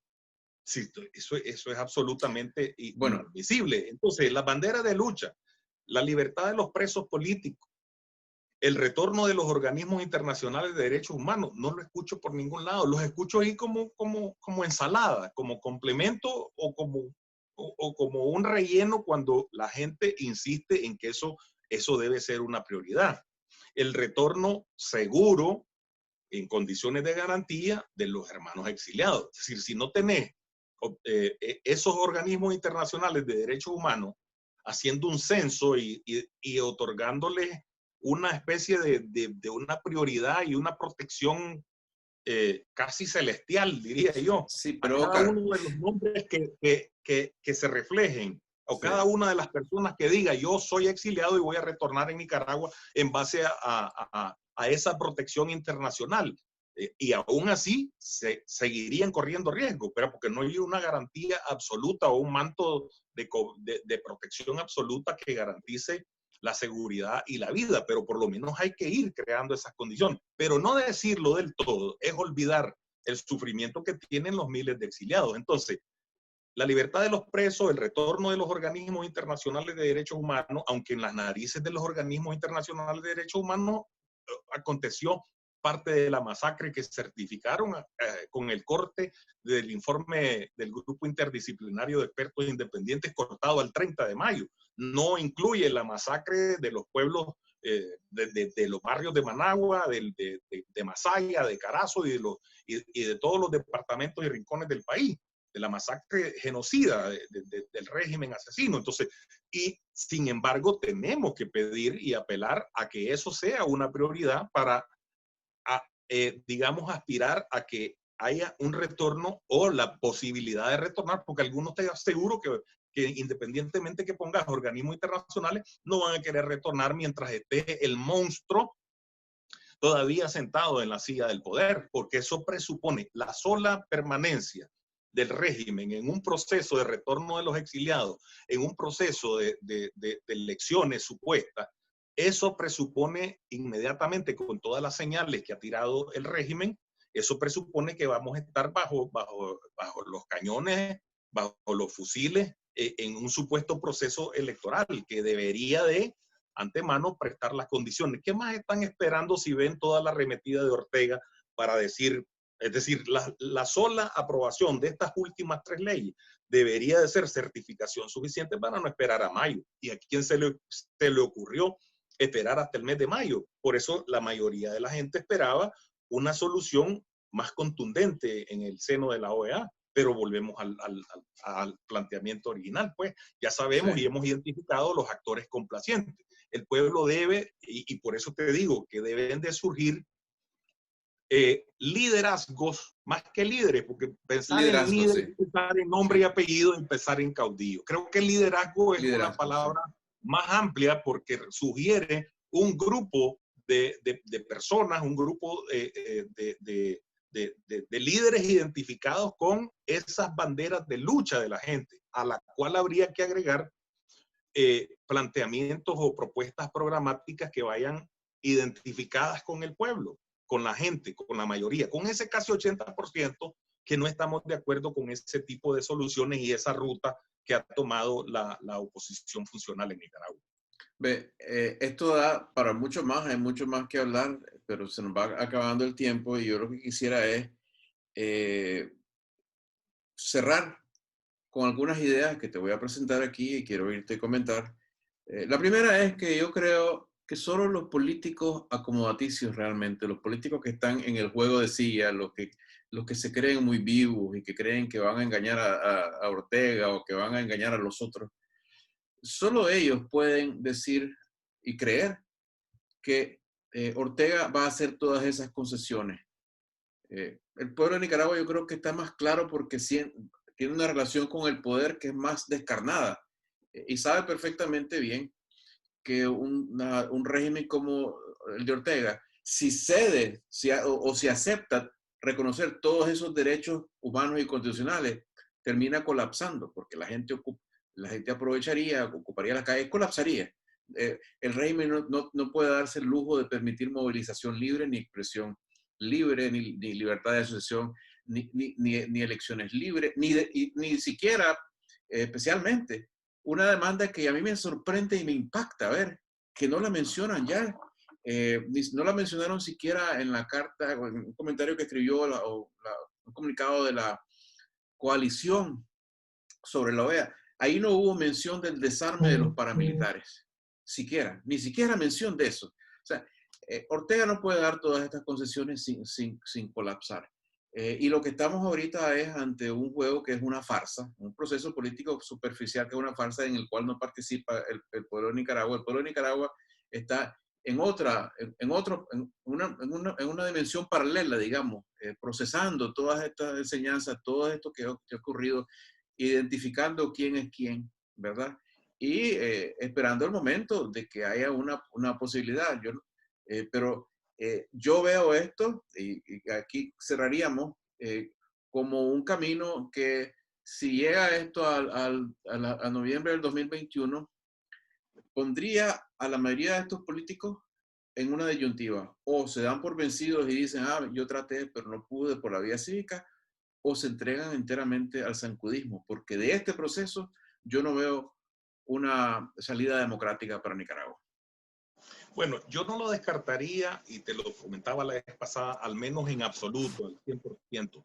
Sí, eso es absolutamente Bueno, inadmisible. Entonces, la bandera de lucha, la libertad de los presos políticos, el retorno de los organismos internacionales de derechos humanos, no lo escucho por ningún lado. Los escucho ahí como ensalada, como complemento o como un relleno cuando la gente insiste en que eso debe ser una prioridad. El retorno seguro en condiciones de garantía de los hermanos exiliados. Es decir, si no tenés esos organismos internacionales de derechos humanos haciendo un censo y otorgándoles una especie de una prioridad y una protección casi celestial, diría yo, sí, a pero cada Oscar, uno de los nombres que se reflejen, o sí, cada una de las personas que diga yo soy exiliado y voy a retornar en Nicaragua en base a esa protección internacional. Y aún así seguirían corriendo riesgo, pero porque no hay una garantía absoluta o un manto de protección absoluta que garantice la seguridad y la vida, pero por lo menos hay que ir creando esas condiciones. Pero no decirlo del todo es olvidar el sufrimiento que tienen los miles de exiliados. Entonces, la libertad de los presos, el retorno de los organismos internacionales de derechos humanos, aunque en las narices de los organismos internacionales de derechos humanos aconteció parte de la masacre que certificaron con el corte del informe del grupo interdisciplinario de expertos independientes cortado al 30 de mayo. No incluye la masacre de los pueblos de los barrios de Managua, de Masaya, de Carazo y de todos los departamentos y rincones del país, de la masacre genocida del régimen asesino. Entonces, y sin embargo, tenemos que pedir y apelar a que eso sea una prioridad para, digamos, aspirar a que haya un retorno o la posibilidad de retornar, porque algunos te aseguro que independientemente que pongas organismos internacionales, no van a querer retornar mientras esté el monstruo todavía sentado en la silla del poder, porque eso presupone la sola permanencia del régimen en un proceso de retorno de los exiliados, en un proceso de elecciones supuestas. Eso presupone inmediatamente, con todas las señales que ha tirado el régimen, eso presupone que vamos a estar bajo los cañones, bajo los fusiles, en un supuesto proceso electoral que debería de antemano prestar las condiciones. ¿Qué más están esperando si ven toda la arremetida de Ortega para decir, es decir, la sola aprobación de estas últimas 3 leyes debería de ser certificación suficiente para no esperar a mayo? ¿Y a quién se le ocurrió esperar hasta el mes de mayo? Por eso la mayoría de la gente esperaba una solución más contundente en el seno de la OEA, pero volvemos al planteamiento original, pues ya sabemos sí. y hemos identificado los actores complacientes. El pueblo debe, y por eso te digo que deben de surgir liderazgos más que líderes, porque pensar en Liderazgo, líder sí, es pensar en nombre y sí, apellido y pensar en caudillo. Creo que liderazgo es una liderazgo, sí. palabra más amplia porque un grupo de personas, un grupo de líderes identificados con esas banderas de lucha de la gente, a la cual habría que agregar planteamientos o propuestas programáticas que vayan identificadas con el pueblo, con la gente, con la mayoría, con ese casi 80% que no estamos de acuerdo con ese tipo de soluciones y esa ruta que ha tomado la oposición funcional en Nicaragua. Ve, esto da para mucho más, hay mucho más que hablar, pero se nos va acabando el tiempo y yo lo que quisiera es eh, cerrar con algunas ideas que te voy a presentar aquí y quiero oírte comentar. La primera es que yo creo que solo los políticos acomodaticios realmente, los políticos que están en el juego de silla, los que los que se creen muy vivos y que creen que van a engañar a Ortega o que van a engañar a los otros, solo ellos pueden decir y creer que Ortega va a hacer todas esas concesiones. El pueblo de Nicaragua yo creo que está más claro porque tiene una relación con el poder que es más descarnada y sabe perfectamente bien que un régimen como el de Ortega, si cede o si acepta reconocer todos esos derechos humanos y constitucionales, termina colapsando porque la gente aprovecharía, ocuparía las calles, colapsaría. El régimen no puede darse el lujo de permitir movilización libre, ni expresión libre, ni libertad de asociación, ni elecciones libres, ni siquiera, especialmente, una demanda que a mí me sorprende y me impacta, a ver, que no la mencionan ya. No la mencionaron siquiera en la carta, en un comentario que escribió un comunicado de la coalición sobre la OEA. Ahí no hubo mención del desarme de los paramilitares, ni siquiera mención de eso. O sea, Ortega no puede dar todas estas concesiones sin colapsar. Y lo que estamos ahorita es ante un juego que es una farsa, un proceso político superficial que es una farsa en el cual no participa el pueblo de Nicaragua. El pueblo de Nicaragua está en una dimensión paralela, digamos, procesando todas estas enseñanzas, todo esto que ha ocurrido, identificando quién es quién, ¿verdad? Y esperando el momento de que haya una posibilidad. Pero yo veo esto, y aquí cerraríamos, como un camino que si llega esto a noviembre del 2021, pondría a la mayoría de estos políticos en una disyuntiva. O se dan por vencidos y dicen, yo traté, pero no pude por la vía cívica, o se entregan enteramente al zancudismo, porque de este proceso yo no veo una salida democrática para Nicaragua. Bueno, yo no lo descartaría, y te lo comentaba la vez pasada, al menos en absoluto, al 100%.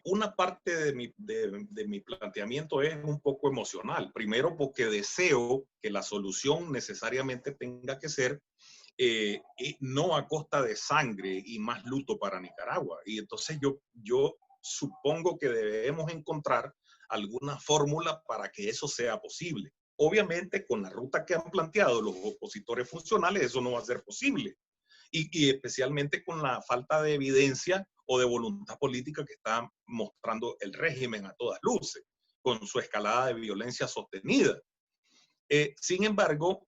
Una parte de mi planteamiento es un poco emocional. Primero, porque deseo que la solución necesariamente tenga que ser no a costa de sangre y más luto para Nicaragua. Y entonces yo supongo que debemos encontrar alguna fórmula para que eso sea posible. Obviamente, con la ruta que han planteado los opositores funcionales, eso no va a ser posible. Y especialmente con la falta de evidencia o de voluntad política que está mostrando el régimen a todas luces, con su escalada de violencia sostenida. Sin embargo,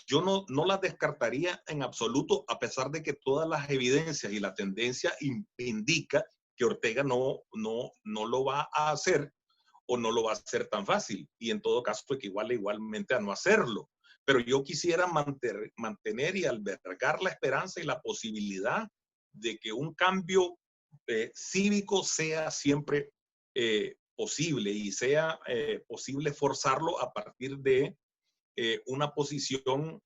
yo no las descartaría en absoluto, a pesar de que todas las evidencias y la tendencia indica que Ortega no lo va a hacer, o no lo va a hacer tan fácil, y en todo caso equivale igualmente a no hacerlo. Pero yo quisiera mantener y albergar la esperanza y la posibilidad de que un cambio cívico sea siempre posible, y sea posible forzarlo a partir de una posición,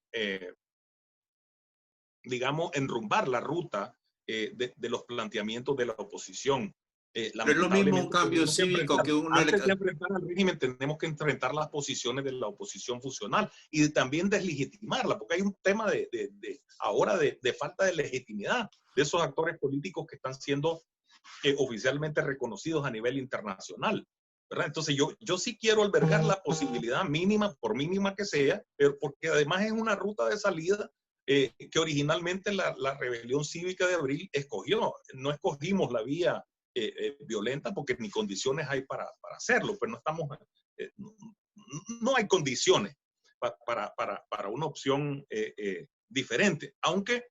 digamos, enrumbar la ruta de los planteamientos de la oposición. Pero es lo mismo un cambio cívico que una antes de enfrentar al régimen, tenemos que enfrentar las posiciones de la oposición funcional y también deslegitimarla, porque hay un tema ahora de falta de legitimidad de esos actores políticos que están siendo oficialmente reconocidos a nivel internacional, ¿verdad? Entonces yo sí quiero albergar la posibilidad mínima, por mínima que sea, pero porque además es una ruta de salida que originalmente la rebelión cívica de abril escogió. No escogimos la vía violenta porque ni condiciones hay para hacerlo, pero no estamos, no hay condiciones para una opción diferente, aunque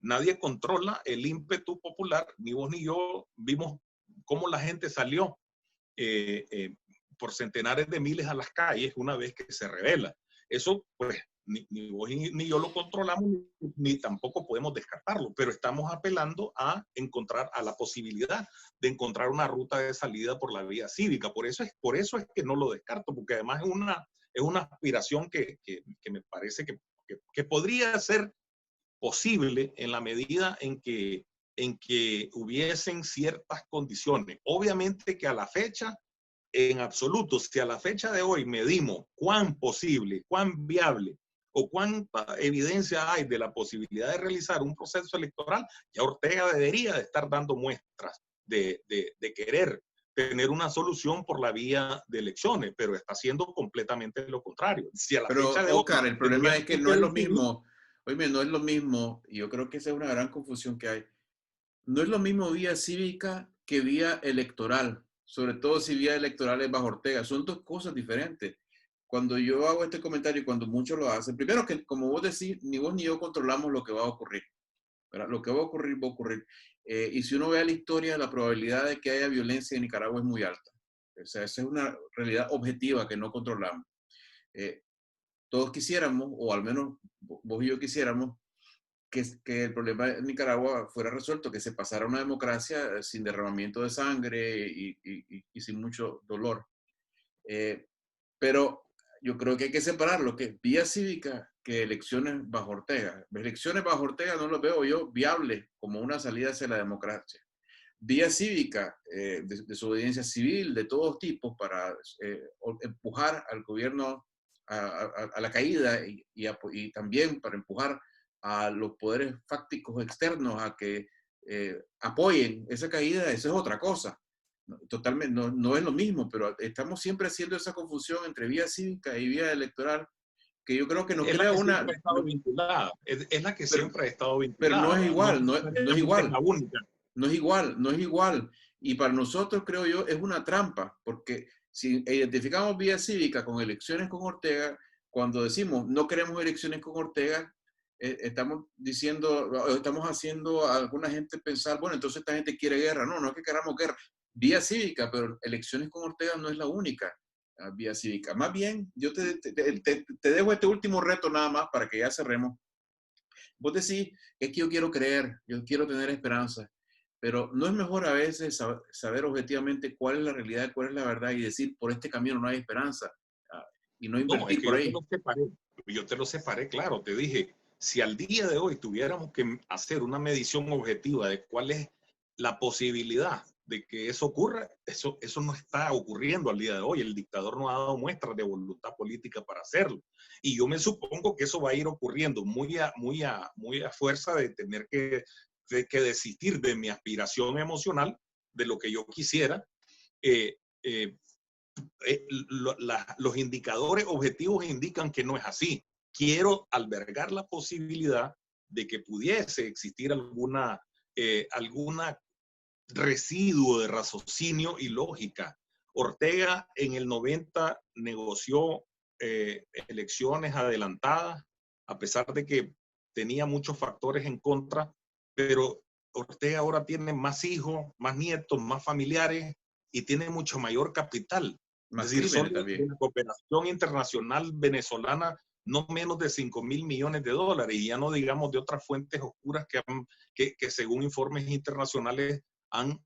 nadie controla el ímpetu popular. Ni vos ni yo vimos cómo la gente salió por centenares de miles a las calles una vez que se revela. Eso, pues, ni vos ni yo lo controlamos, ni tampoco podemos descartarlo, pero estamos apelando a encontrar, a la posibilidad de encontrar una ruta de salida por la vía cívica. Por eso es que no lo descarto, porque además es una aspiración que me parece que podría ser posible en la medida en que hubiesen ciertas condiciones. Obviamente que a la fecha, en absoluto, si a la fecha de hoy medimos cuán posible, cuán viable o cuánta evidencia hay de la posibilidad de realizar un proceso electoral, ya Ortega debería de estar dando muestras de querer tener una solución por la vía de elecciones, pero está haciendo completamente lo contrario. Si a la fecha Pero, de hoy Oscar, el problema es tendríamos que no que es lo decidir, mismo. Oye, no es lo mismo, y yo creo que esa es una gran confusión que hay. No es lo mismo vía cívica que vía electoral, sobre todo si vía electoral es bajo Ortega. Son dos cosas diferentes. Cuando yo hago este comentario y cuando muchos lo hacen, primero que, como vos decís, ni vos ni yo controlamos lo que va a ocurrir, ¿verdad? Lo que va a ocurrir, va a ocurrir. Y si uno ve la historia, la probabilidad de que haya violencia en Nicaragua es muy alta. O sea, esa es una realidad objetiva que no controlamos. Eh, Todos quisiéramos, o al menos vos y yo quisiéramos, que el problema de Nicaragua fuera resuelto, que se pasara a una democracia sin derramamiento de sangre y sin mucho dolor. Eh, pero yo creo que hay que separar lo que es vía cívica que elecciones bajo Ortega. Elecciones bajo Ortega no lo veo yo viable como una salida hacia la democracia. Vía cívica, desobediencia civil de todos tipos para empujar al gobierno a la caída y también para empujar a los poderes fácticos externos a que apoyen esa caída, eso es otra cosa. Totalmente, no es lo mismo, pero estamos siempre haciendo esa confusión entre vía cívica y vía electoral, que yo creo que nos es la crea que siempre una... ha estado vinculada, es la que Pero, siempre ha estado pero no es vinculada, no igual, no es necesariamente es igual. la única. No es igual, no es igual. Y para nosotros, creo yo, es una trampa, porque si identificamos vía cívica con elecciones con Ortega, cuando decimos no queremos elecciones con Ortega, estamos diciendo, estamos haciendo a alguna gente pensar, bueno, entonces esta gente quiere guerra. No, no es que queramos guerra. Vía cívica, pero elecciones con Ortega no es la única vía cívica. Más bien, yo te dejo este último reto nada más para que ya cerremos. Vos decís, es que yo quiero creer, yo quiero tener esperanza, pero no es mejor a veces saber objetivamente cuál es la realidad, cuál es la verdad y decir, por este camino no hay esperanza y no No, es invertir que por ahí. yo te lo separé, claro, te dije, si al día de hoy tuviéramos que hacer una medición objetiva de cuál es la posibilidad de que eso ocurra, eso no está ocurriendo al día de hoy. El dictador no ha dado muestras de voluntad política para hacerlo. Y yo me supongo que eso va a ir ocurriendo muy a fuerza de tener que desistir de mi aspiración emocional, de lo que yo quisiera, eh, eh, los indicadores objetivos indican que no es así. Quiero albergar la posibilidad de que pudiese existir alguna residuo de raciocinio y lógica. Ortega en el 90 negoció elecciones adelantadas, a pesar de que tenía muchos factores en contra, pero Ortega ahora tiene más hijos, más nietos, más familiares y tiene mucho mayor capital. Es Más decir, crímenes son de también. la cooperación internacional venezolana no menos de 5.000 millones de dólares, y ya no digamos de otras fuentes oscuras que según informes internacionales han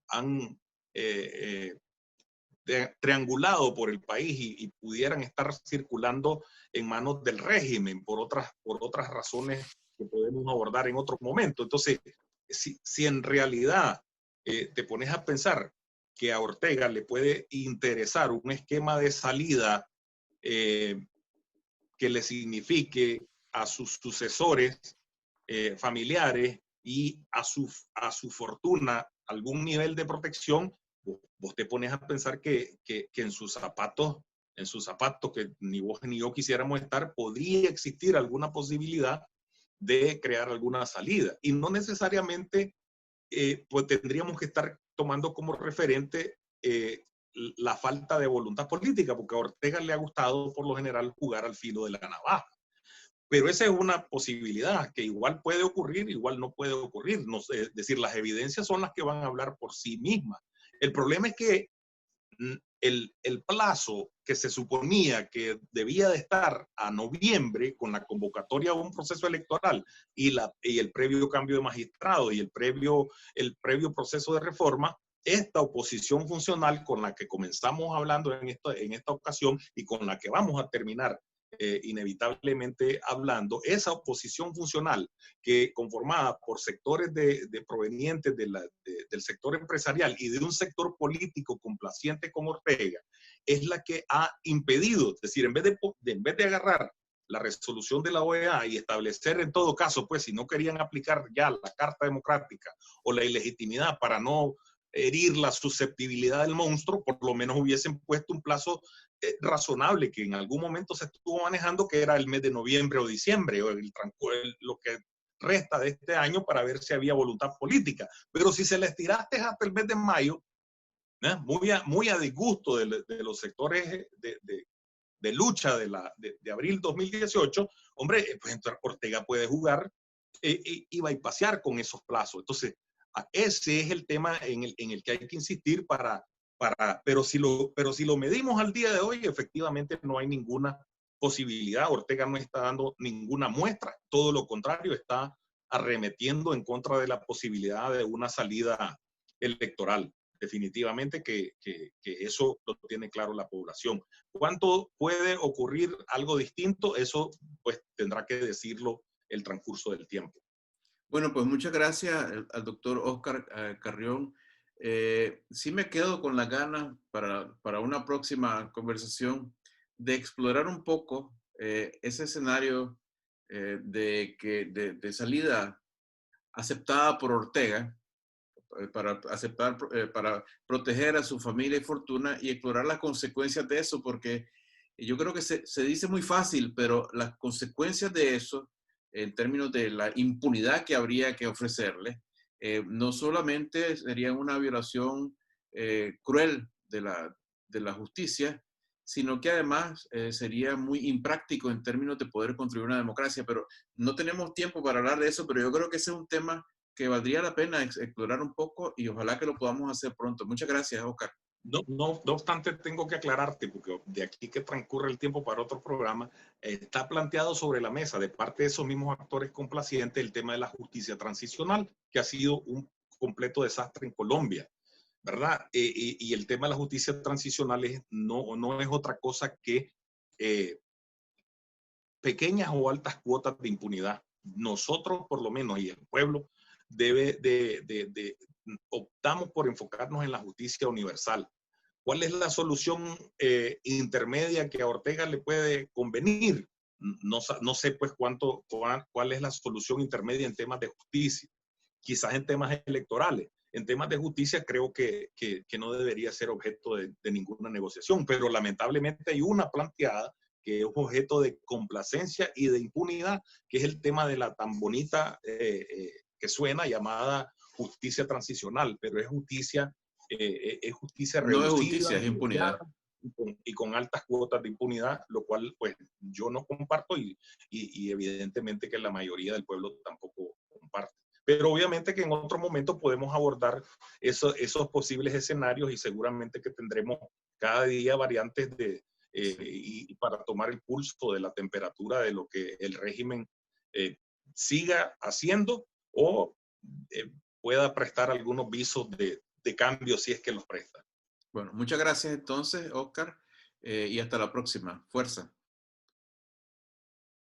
triangulado por el país y pudieran estar circulando en manos del régimen por otras razones que podemos abordar en otro momento. Entonces, si en realidad te pones a pensar que a Ortega le puede interesar un esquema de salida que le signifique a sus sucesores familiares y a su fortuna algún nivel de protección, vos te pones a pensar que en sus zapatos, que ni vos ni yo quisiéramos estar, podría existir alguna posibilidad de crear alguna salida. Y no necesariamente pues tendríamos que estar tomando como referente la falta de voluntad política, porque a Ortega le ha gustado por lo general jugar al filo de la navaja. Pero esa es una posibilidad que igual puede ocurrir, igual no puede ocurrir. No sé, es decir, las evidencias son las que van a hablar por sí mismas. El problema es que el plazo que se suponía que debía de estar a noviembre con la convocatoria de un proceso electoral y el previo cambio de magistrado y el previo proceso de reforma, esta oposición funcional con la que comenzamos hablando en esta ocasión y con la que vamos a terminar inevitablemente hablando, esa oposición funcional que conformada por sectores provenientes del sector empresarial y de un sector político complaciente con Ortega, es la que ha impedido, es decir, en vez de agarrar la resolución de la OEA y establecer en todo caso, pues si no querían aplicar ya la Carta Democrática o la ilegitimidad para no herir la susceptibilidad del monstruo, por lo menos hubiesen puesto un plazo razonable que en algún momento se estuvo manejando, que era el mes de noviembre o diciembre, o lo que resta de este año, para ver si había voluntad política. Pero si se les tiraste hasta el mes de mayo, muy a disgusto de los sectores de lucha de abril 2018, hombre, pues entonces Ortega puede jugar y bypassear con esos plazos. Entonces, ese es el tema en el que hay que insistir pero si lo medimos al día de hoy, efectivamente no hay ninguna posibilidad. Ortega no está dando ninguna muestra, todo lo contrario, está arremetiendo en contra de la posibilidad de una salida electoral. Definitivamente que eso lo tiene claro la población. ¿Cuánto puede ocurrir algo distinto? Eso pues tendrá que decirlo el transcurso del tiempo. Bueno, pues muchas gracias al doctor Oscar Carrión. Sí me quedo con las ganas para una próxima conversación de explorar un poco ese escenario de salida aceptada por Ortega, para proteger a su familia y fortuna y explorar las consecuencias de eso, porque yo creo que se dice muy fácil, pero las consecuencias de eso, en términos de la impunidad que habría que ofrecerle, no solamente sería una violación cruel de la justicia, sino que además sería muy impráctico en términos de poder construir una democracia. Pero no tenemos tiempo para hablar de eso, pero yo creo que ese es un tema que valdría la pena explorar un poco y ojalá que lo podamos hacer pronto. Muchas gracias, Oscar. No obstante, tengo que aclararte, porque de aquí que transcurre el tiempo para otro programa, está planteado sobre la mesa de parte de esos mismos actores complacientes el tema de la justicia transicional, que ha sido un completo desastre en Colombia, ¿verdad? Y el tema de la justicia transicional no es otra cosa que pequeñas o altas cuotas de impunidad. Nosotros, por lo menos, y el pueblo, optamos por enfocarnos en la justicia universal. ¿Cuál es la solución intermedia que a Ortega le puede convenir? No sé pues cuál es la solución intermedia en temas de justicia. Quizás en temas electorales. En temas de justicia creo que no debería ser objeto de ninguna negociación, pero lamentablemente hay una planteada que es objeto de complacencia y de impunidad, que es el tema de la tan bonita que suena llamada justicia transicional, pero es justicia No es reducida justicia, es impunidad. y con altas cuotas de impunidad, lo cual pues yo no comparto y evidentemente que la mayoría del pueblo tampoco comparte. Pero obviamente que en otro momento podemos abordar esos posibles escenarios y seguramente que tendremos cada día variantes y para tomar el pulso de la temperatura de lo que el régimen siga haciendo o pueda prestar algunos visos de cambio si es que los presta. Bueno, muchas gracias entonces, Oscar, y hasta la próxima. Fuerza.